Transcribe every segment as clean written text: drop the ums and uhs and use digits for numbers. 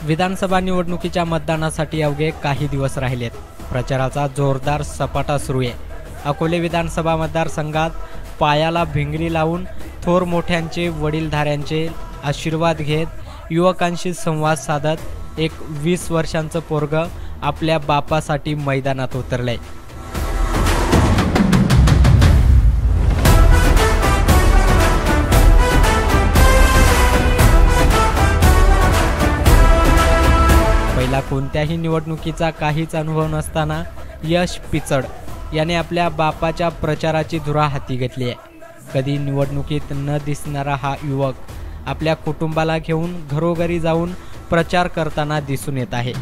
विधानसभा निवडणुकीच्या मतदानासाठी अवघे काही दिवस राहिलेत। प्रचाराचा जोरदार सपाटा सुरू आहे। अकोले विधानसभा मतदारसंघात पायाला भिंगरी लावून थोर मोठ्यांचे वडीलधाऱ्यांचे आशीर्वाद घेत युवकांशी संवाद साधत एक 20 वर्षांचं पोरगं आपल्या बापासाठी मैदानात उतरलंय। पहिला कोणत्याही निवडणुकीचा काहीच अनुभव नसताना यश पिचड याने आपल्या बापाच्या प्रचाराची धुरा हाती घेतली आहे। कधी निवडणुकीत न दिसणारा हा युवक आपल्या कुटुंबाला घेऊन घरोघरी जाऊन प्रचार करताना दिसून येत आहे।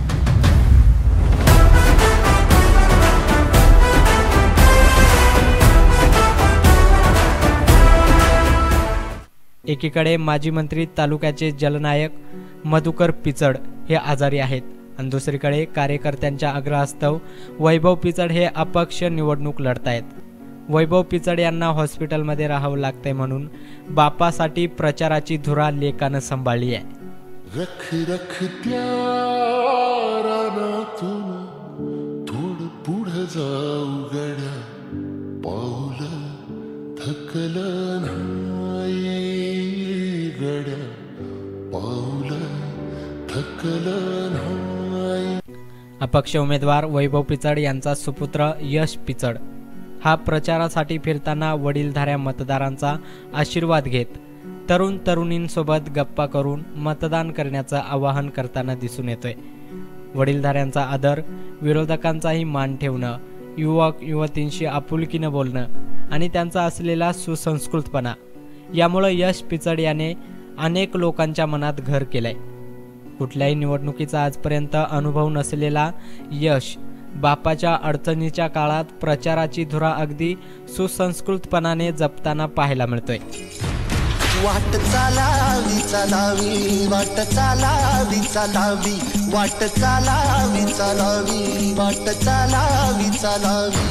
एकीकडे माजी मंत्री तालुक्याचे जलनायक मधुकर पिचड हे आजारी आहेत आणि दुसरीकडे कार्यकर्त्यांच्या आग्रहास्तव वैभव पिचड हे अपक्ष निवडणूक लढतायत। वैभव पिचड यांना हॉस्पिटलमध्ये राहावं लागतंय म्हणून बापासाठी प्रचाराची धुरा लेकानं सांभाळली आहे। रख रख थोडं पुढं जाऊ गड्या, पाऊल थकलं नाही गड्या, पाऊल थकलं नाही। अपक्ष उमेदवार वैभव पिचड यांचा सुपुत्र यश पिचड हा प्रचारासाठी फिरताना वडीलधाऱ्या मतदारांचा आशीर्वाद घेत तरुण तरुणींसोबत गप्पा करून मतदान करण्याचं आवाहन करताना दिसून येतोय। वडीलधाऱ्यांचा आदर, विरोधकांचाही मान ठेवणं, युवक युवतींशी आपुलकीनं बोलणं आणि त्यांचा असलेला सुसंस्कृतपणा यामुळे यश पिचड याने अनेक लोकांच्या मनात घर केलंय। कुठल्याही निवडणुकीचा आजपर्यंत अनुभव नसलेला यश बापाच्या अडचणीच्या काळात प्रचाराची धुरा अगदी सुसंस्कृतपणाने जपताना पाहायला मिळतोय। वाट चालावी चालावी, वाट चालावी चालावी, वाट चालावी चालावी, वाट चालावी चालावी।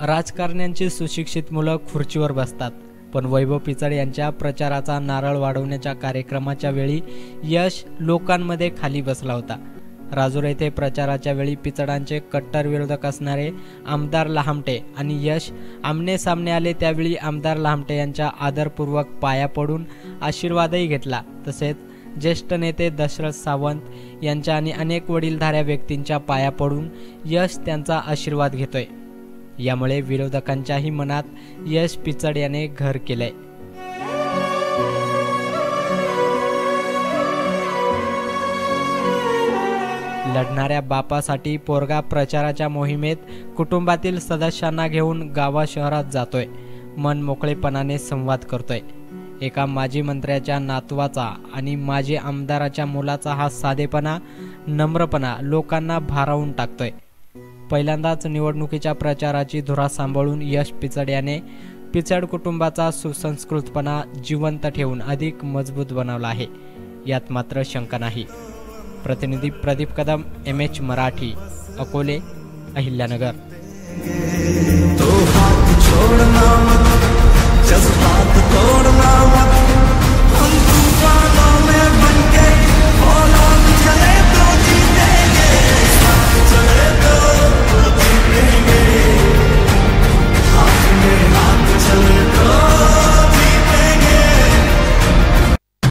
राजकारण्यांची सुशिक्षित मुलं खुर्चीवर बसतात, पण वैभव पिचड यांच्या प्रचाराचा नारळ वाढवण्याच्या कार्यक्रमाच्या वेळी यश लोकांमध्ये खाली बसला होता। राजूर येथे प्रचाराच्या वेळी पिचडांचे कट्टर विरोधक असणारे आमदार लहामटे आणि यश आमने सामने आले। त्यावेळी आमदार लहामटे यांच्या आदरपूर्वक पाया पडून आशीर्वादही घेतला। तसेच ज्येष्ठ नेते दशरथ सावंत यांच्या आणि अनेक वडीलधाऱ्या व्यक्तींच्या पाया पडून यश त्यांचा आशीर्वाद घेतोय। यामुळे विरोधकांच्याही मनात यश पिचड याने घर केलंय। लढणाऱ्या बापासाठी पोरगा प्रचाराच्या मोहिमेत कुटुंबातील सदस्यांना घेऊन गावा शहरात जातोय, मन मोकळेपणाने संवाद करतोय। एका माजी मंत्र्याच्या नातवाचा आणि माजी आमदाराच्या मुलाचा हा साधेपणा, नम्रपणा लोकांना भारावून टाकतोय। पहिल्यांदाच निवडणुकीच्या प्रचाराची धुरा सांभाळून यश पिचड याने पिचड कुटुंबाचा सुसंस्कृतपणा जिवंत ठेवून अधिक मजबूत बनवला आहे, यात मात्र शंका नाही। प्रतिनिधी प्रदीप कदम, MH मराठी, अकोले, अहिल्यानगर।